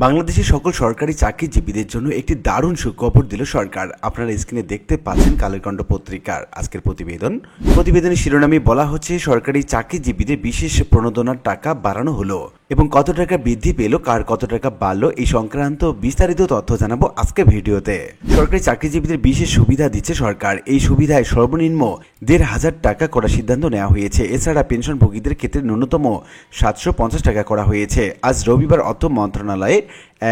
বাংলাদেশের সকল সরকারি চাকরিজীবীদের জন্য একটি দারুণ সুখবর দিল সরকার। আপনারা স্ক্রিনে দেখতে পাচ্ছেন কালেরকণ্ঠ পত্রিকার আজকের প্রতিবেদনের শিরোনামে বলা হচ্ছে সরকারি চাকরিজীবীদের বিশেষ প্রণোদনার টাকা বাড়ানো হলো এবং কত টাকা বৃদ্ধি পেল, কার কত টাকা বাড়লো, এই সংক্রান্ত বিস্তারিত তথ্য জানাবো আজকের ভিডিওতে। সরকারি চাকরিজীবীদের বিশেষ সুবিধা দিচ্ছে সরকার। এই সুবিধায় সর্বনিম্ন ১,৫০০ টাকা করার সিদ্ধান্ত নেওয়া হয়েছে। এছাড়া পেনশনভোগীদের ক্ষেত্রে ন্যূনতম ৭৫০ টাকা করা হয়েছে। আজ রবিবার অর্থ মন্ত্রণালয়ে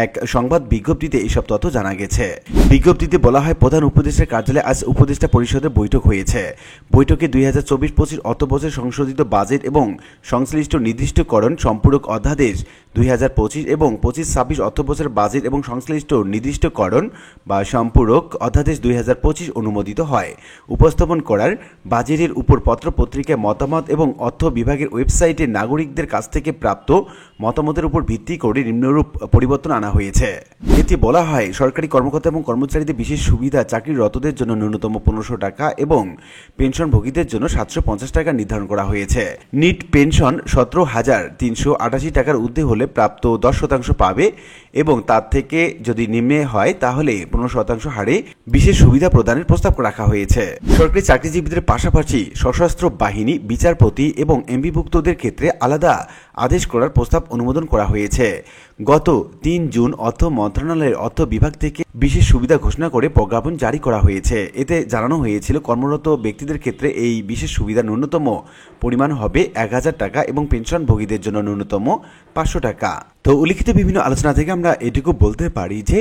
এক সংবাদ বিজ্ঞপ্তিতে এইসব তথ্য জানা গেছে। বিজ্ঞপ্তিতে বলা হয়, প্রধান উপদেষ্টার কার্যালয়ে আজ উপদেষ্টা পরিষদের বৈঠক হয়েছে। বৈঠকে ২০২৪-২৫ অর্থবছর সংশোধিত বাজেট এবং সংশ্লিষ্ট নির্দিষ্টকরণ সম্পূরক অধ্যাদেশ ২০২৫ এবং ২৫-২৬ অর্থবছর বাজেট এবং সংশ্লিষ্ট নির্দিষ্টকরণ বা সম্পূরক অধ্যাদেশ ২০২৫ অনুমোদিত হয়। উপস্থাপন করার বাজেটের উপর পত্র পত্রিকায় মতামত এবং অর্থ বিভাগের ওয়েবসাইটে নাগরিকদের কাছ থেকে প্রাপ্ত মতামতের উপর ভিত্তি করে নিম্নরূপ পরিবর্তন আনা হয়েছে। এতে বলা হয়, সরকারি কর্মকর্তা এবং কর্মচারীদের বিশেষ সুবিধা চাকরিরতদের জন্য ন্যূনতম ১৫০০ টাকা এবং পেনশনভোগীদের জন্য ৭৫০ টাকা নির্ধারণ করা হয়েছে। নিট পেনশন ১৭,৩৮৮ টাকার ঊর্ধ্বে হলে প্রাপ্ত ১০% পাবে এবং তার থেকে যদি নিম্নে হয় তাহলে ১৫% হারে বিশেষ সুবিধা প্রদানের প্রস্তাব রাখা হয়েছে। সরকারি চাকরিজীবীদের পাশাপাশি সশস্ত্র বাহিনী, বিচারপতি এবং এমপিভুক্তদের ক্ষেত্রে আলাদা আদেশ করার প্রস্তাব অনুমোদন করা হয়েছে। গত ৩ জুন অর্থ মন্ত্রণালয়ের অর্থ বিভাগ থেকে বিশেষ সুবিধা ঘোষণা করে প্রজ্ঞাপন জারি করা হয়েছে। এতে জানানো হয়েছিল, কর্মরত ব্যক্তিদের ক্ষেত্রে এই বিশেষ সুবিধা ন্যূনতম পরিমাণ হবে ১,০০০ টাকা এবং পেনশনভোগীদের জন্য ন্যূনতম ৫০০ টাকা। তো উল্লিখিত বিভিন্ন আলোচনা থেকে আমরা এটুকু বলতে পারি যে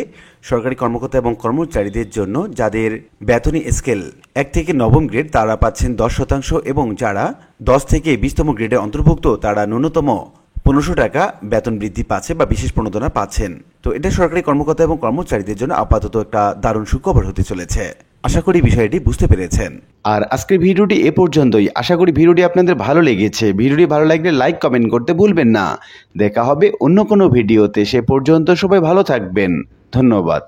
সরকারি কর্মকর্তা এবং কর্মচারীদের জন্য যাদের বেতনী স্কেল ১ থেকে ৯ম গ্রেড তারা পাচ্ছেন ১০% এবং যারা ১০ থেকে ২০তম গ্রেডের অন্তর্ভুক্ত তারা ন্যূনতম ১৫০০ টাকা বেতন বৃদ্ধি পাচ্ছে বা বিশেষ প্রণোদনা পাচ্ছেন। তো এটা সরকারি কর্মকর্তা এবং কর্মচারীদের জন্য আপাতত একটা দারুণ সুখবর হতে চলেছে। আশা করি বিষয়টি বুঝতে পেরেছেন। আর আজকের ভিডিওটি এ পর্যন্তই। আশা করি ভিডিওটি আপনাদের ভালো লেগেছে। ভিডিওটি ভালো লাগলে লাইক কমেন্ট করতে ভুলবেন না। দেখা হবে অন্য কোনো ভিডিওতে। সে পর্যন্ত সবাই ভালো থাকবেন। ধন্যবাদ।